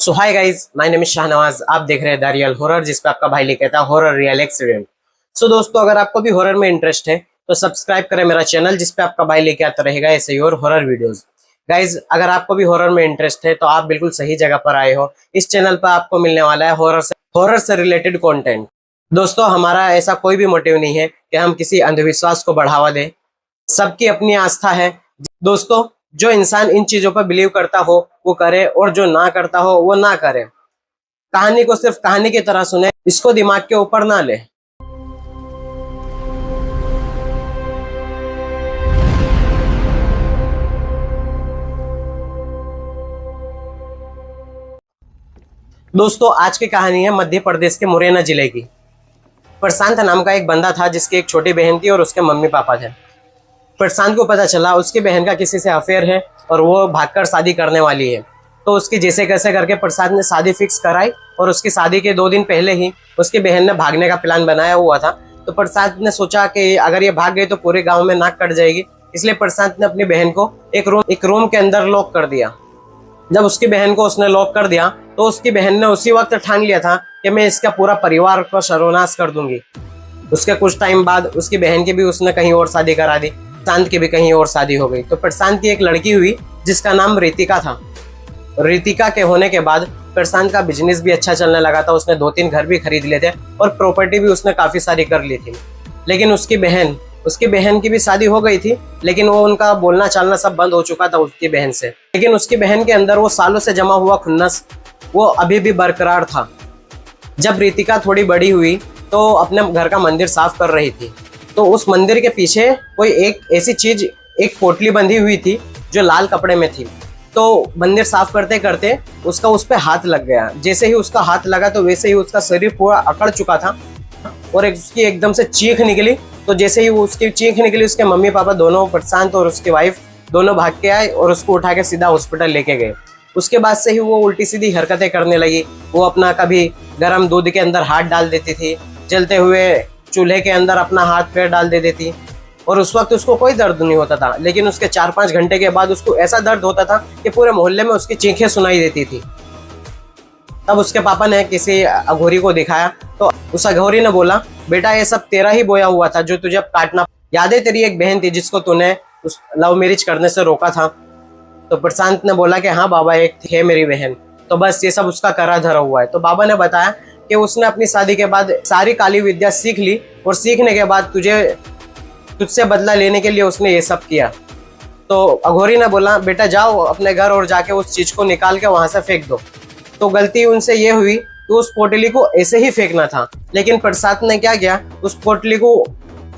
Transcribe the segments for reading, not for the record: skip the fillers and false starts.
So hi guys, my name is Shahnawaz. आप देख रहे हैं द रियल हॉरर, जिसपे आपका भाई लेके आता है हॉरर रियल एक्सीडेंट। सो दोस्तों, अगर आपको भी हॉरर में इंटरेस्ट है तो सब्सक्राइब करें मेरा चैनल, जिसपे आपका भाई लेके आता रहेगा ऐसे ही और हॉरर वीडियोस। गाइज, अगर आपको भी हॉरर में इंटरेस्ट है तो आप बिल्कुल सही जगह पर आए हो। इस चैनल पर आपको मिलने वाला है हॉरर से रिलेटेड कंटेंट। दोस्तों, हमारा ऐसा कोई भी मोटिव नहीं है कि हम किसी अंधविश्वास को बढ़ावा दें। सबकी अपनी आस्था है। दोस्तों, जो इंसान इन चीजों पर बिलीव करता हो वो करे, और जो ना करता हो वो ना करे। कहानी को सिर्फ कहानी की तरह सुने, इसको दिमाग के ऊपर ना ले। दोस्तों, आज की कहानी है मध्य प्रदेश के मुरैना जिले की। प्रशांत नाम का एक बंदा था, जिसकी एक छोटी बहन थी और उसके मम्मी पापा थे। प्रशांत को पता चला उसकी बहन का किसी से अफेयर है और वो भागकर शादी करने वाली है। तो उसकी जैसे कैसे करके प्रशांत ने शादी फिक्स कराई, और उसकी शादी के 2 दिन पहले ही उसकी बहन ने भागने का प्लान बनाया हुआ था। तो प्रशांत ने सोचा कि अगर ये भाग गई तो पूरे गांव में नाक कट जाएगी, इसलिए प्रशांत ने अपनी बहन को एक रूम के अंदर लॉक कर दिया। जब उसकी बहन को उसने लॉक कर दिया तो उसकी बहन ने उसी वक्त ठान लिया था कि मैं इसका पूरा परिवार को सर्वनाश कर दूंगी। उसके कुछ टाइम बाद उसकी बहन की भी उसने कहीं और शादी करा दी, प्रशांत की भी कहीं और शादी हो गई। तो प्रशांत की एक लड़की हुई जिसका नाम रितिका था। रितिका के होने के बाद प्रशांत का बिजनेस भी अच्छा चलने लगा था। उसने 2-3 घर भी खरीद लिए थे और प्रॉपर्टी भी उसने काफी सारी कर ली थी। लेकिन उसकी बहन की भी शादी हो गई थी, लेकिन वो उनका बोलना चालना सब बंद हो चुका था उसकी बहन से। लेकिन उसकी बहन के अंदर वो सालों से जमा हुआ खुन्नस वो अभी भी बरकरार था। जब रितिका थोड़ी बड़ी हुई तो अपने घर का मंदिर साफ कर रही थी, तो उस मंदिर के पीछे कोई एक ऐसी चीज, एक पोटली बंधी हुई थी जो लाल कपड़े में थी। तो मंदिर साफ करते करते उसका उस पे हाथ लग गया। जैसे ही उसका हाथ लगा तो वैसे ही उसका शरीर पूरा अकड़ चुका था और उसकी एकदम से चीख निकली। तो जैसे ही उसकी चीख निकली, उसके मम्मी पापा दोनों, प्रशांत और उसकी वाइफ दोनों भाग के आए और उसको उठा के सीधा हॉस्पिटल लेके गए। उसके बाद से ही वो उल्टी सीधी हरकतें करने लगी। वो अपना कभी गर्म दूध के अंदर हाथ डाल देती थी, जलते हुए चूल्हे के अंदर अपना हाथ पैर डाल दे देती, और उस वक्त उसको कोई दर्द नहीं होता था। लेकिन उसके 4-5 घंटे के बाद उसको ऐसा दर्द होता था कि पूरे मोहल्ले में उसकी चीखें सुनाई देती थी। तब उसके पापा ने किसी अघोरी को दिखाया, तो उस अघोरी ने बोला, बेटा ये सब तेरा ही बोया हुआ था जो तुझे काटना। याद है तेरी एक बहन थी जिसको तूने उस लव मैरिज करने से रोका था? तो प्रशांत ने बोला कि हाँ बाबा, एक है मेरी बहन। तो बस ये सब उसका करा धरा हुआ है। तो बाबा ने बताया कि उसने अपनी शादी के बाद सारी काली विद्या सीख ली, और सीखने के बाद तुझसे बदला लेने के लिए उसने ये सब किया। तो अघोरी ने बोला, बेटा जाओ अपने घर और जाके उस चीज को निकाल के वहां से फेंक दो। तो गलती उनसे ये हुई कि उस पोटली को ऐसे ही फेंकना था, लेकिन प्रशांत ने क्या किया, उस पोटली को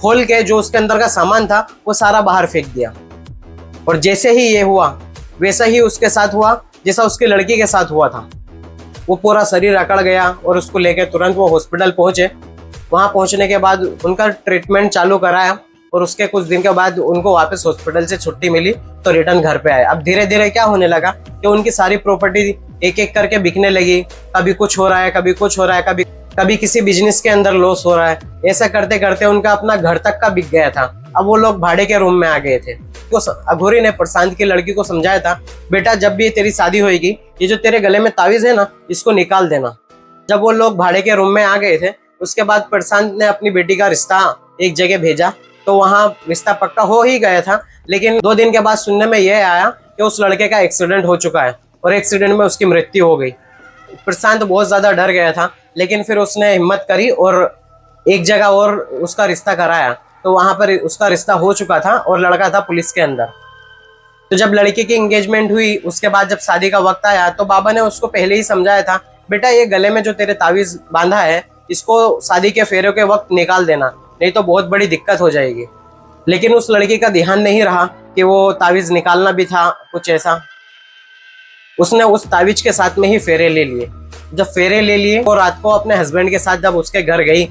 खोल के जो उसके अंदर का सामान था वो सारा बाहर फेंक दिया। और जैसे ही ये हुआ वैसा ही उसके साथ हुआ जैसा उसकी लड़की के साथ हुआ था। वो पूरा शरीर अकड़ गया और उसको लेकर तुरंत वो हॉस्पिटल पहुंचे। वहां पहुंचने के बाद उनका ट्रीटमेंट चालू कराया, और उसके कुछ दिन के बाद उनको वापस हॉस्पिटल से छुट्टी मिली तो रिटर्न घर पे आए। अब धीरे धीरे क्या होने लगा कि उनकी सारी प्रॉपर्टी एक एक करके बिकने लगी। कभी कुछ हो रहा है, कभी कुछ हो रहा है, कभी किसी बिजनेस के अंदर लॉस हो रहा है। ऐसा करते करते उनका अपना घर तक का बिक गया था। अब वो लोग भाड़े के रूम में आ गए थे। तो अघोरी ने प्रशांत की लड़की को समझाया था, बेटा जब भी तेरी शादी होगी, ये जो तेरे गले में तावीज है ना, इसको निकाल देना। जब वो लोग भाड़े के रूम में आ गए थे, उसके बाद प्रशांत ने अपनी बेटी का रिश्ता एक जगह भेजा। तो वहां रिश्ता पक्का हो ही गया था, लेकिन 2 दिन के बाद सुनने में यह आया कि उस लड़के का एक्सीडेंट हो चुका है और एक्सीडेंट में उसकी मृत्यु हो गई। प्रशांत बहुत ज्यादा डर गया था, लेकिन फिर उसने हिम्मत करी और एक जगह और उसका रिश्ता कराया। तो वहां पर उसका रिश्ता हो चुका था और लड़का था पुलिस के अंदर। तो जब लड़की की एंगेजमेंट हुई, उसके बाद जब शादी का वक्त आया, तो बाबा ने उसको पहले ही समझाया था, बेटा ये गले में जो तेरे तावीज बांधा है, इसको शादी के फेरों के वक्त निकाल देना, नहीं तो बहुत बड़ी दिक्कत हो जाएगी। लेकिन उस लड़की का ध्यान नहीं रहा कि वो तावीज निकालना भी था कुछ ऐसा। उसने उस तावीज के साथ में ही फेरे ले लिए। जब फेरे ले लिए और रात को अपने हस्बैंड के साथ जब उसके घर गई,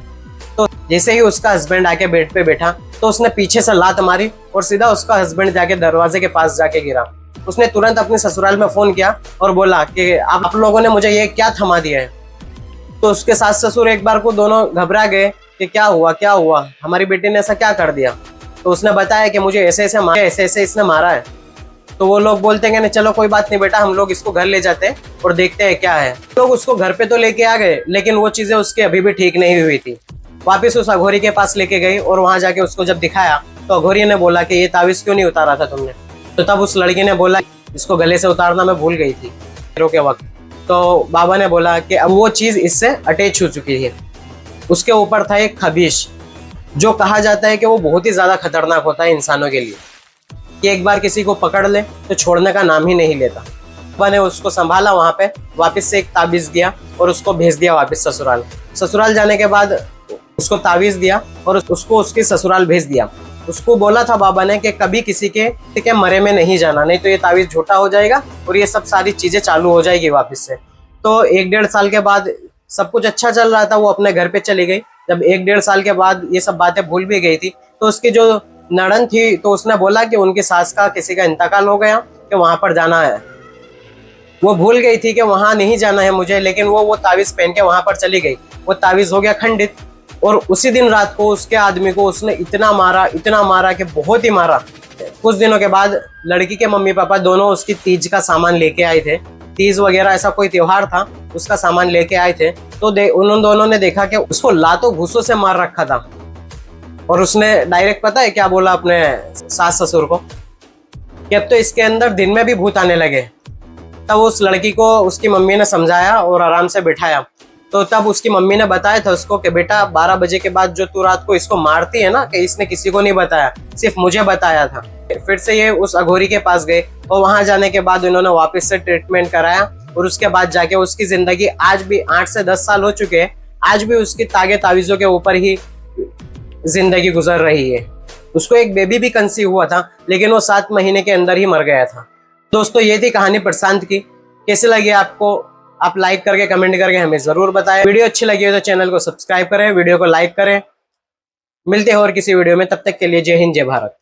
तो जैसे ही उसका हस्बैंड आके बेड पे बैठा तो उसने पीछे से लात मारी और सीधा उसका हस्बैंड जाके दरवाजे के पास जाके गिरा। उसने तुरंत अपने ससुराल में फोन किया और बोला कि आप लोगों ने मुझे ये क्या थमा दिया है। तो उसके सास ससुर एक बार को दोनों घबरा गए कि क्या हुआ, हमारी बेटी ने ऐसा क्या कर दिया। तो उसने बताया कि मुझे ऐसे ऐसे इसने मारा है। तो वो लोग बोलते हैं कि चलो कोई बात नहीं बेटा, हम लोग इसको घर ले जाते हैं और देखते हैं क्या है। लोग उसको घर पे तो लेके आ गए, लेकिन वो चीजें उसकी अभी भी ठीक नहीं हुई थी। वापिस उस अघोरी के पास लेके गई और वहां जाके उसको जब दिखाया तो अघोरी ने बोला कि ये तावीज क्यों नहीं उतारा था तुमने। तो तब उस लड़की ने बोला इसको गले से उतारना मैं भूल गई थी के वक्त। तो बाबा ने बोला कि अब वो चीज इससे अटैच हो चुकी है। उसके ऊपर था एक खबीश, जो कहा जाता है कि वो बहुत ही ज्यादा खतरनाक होता है इंसानों के लिए, कि एक बार किसी को पकड़ ले तो छोड़ने का नाम ही नहीं लेता। बाबा ने उसको संभाला, वहां पे वापस से एक ताबीज दिया और उसको भेज दिया वापस ससुराल। ससुराल जाने के बाद उसको ताबीज दिया और उसको उसके ससुराल भेज दिया। उसको बोला था बाबा ने कि कभी किसी के मरे में नहीं जाना, नहीं तो ये ताबीज झूठा हो जाएगा और ये सब सारी चीजें चालू हो जाएगी वापस से। तो 1-1.5 साल के बाद सब कुछ अच्छा चल रहा था, वो अपने घर पे चली गई। जब 1-1.5 साल के बाद ये सब बातें भूल भी गई थी, तो उसकी जो नड़न थी तो उसने बोला कि उनकी सास का किसी का इंतकाल हो गया, कि वहां पर जाना है। वो भूल गई थी कि वहां नहीं जाना है मुझे, लेकिन वो ताबीज पहन के वहां पर चली गई। वो ताबीज हो गया खंडित और उसी दिन रात को उसके आदमी को उसने इतना मारा कि बहुत ही मारा। कुछ दिनों के बाद लड़की के मम्मी पापा दोनों उसकी तीज का सामान लेके आए थे। तीज वगैरह ऐसा कोई त्योहार था, उसका सामान लेके आए थे। तो उन दोनों ने देखा कि उसको लातों घूसों से मार रखा था। और उसने डायरेक्ट पता है क्या बोला अपने सास ससुर को, कि अब तो इसके अंदर दिन में भी भूत आने लगे। तब उस लड़की को उसकी मम्मी ने समझाया और आराम से बिठाया। तो तब उसकी मम्मी ने बताया था उसको कि बेटा 12 बजे के बाद जो तू रात को इसको मारती है ना, कि इसने किसी को नहीं बताया, सिर्फ मुझे बताया था। फिर से ये उस अघोरी के पास गए और वहां जाने के बाद उन्होंने वापस से ट्रीटमेंट कराया और उसके बाद जाके उसकी जिंदगी आज भी 8 से 10 साल हो चुके हैं, आज भी उसकी तागे तावीजों के ऊपर ही जिंदगी गुजर रही है। उसको एक बेबी भी कंसीव हुआ था, लेकिन वो 7 महीने के अंदर ही मर गया था। दोस्तों ये थी कहानी प्रशांत की। कैसे लगी आपको? आप लाइक करके कमेंट करके हमें जरूर बताएं। वीडियो अच्छी लगी हो तो चैनल को सब्सक्राइब करें, वीडियो को लाइक करें। मिलते हैं और किसी वीडियो में, तब तक के लिए जय हिंद जय भारत।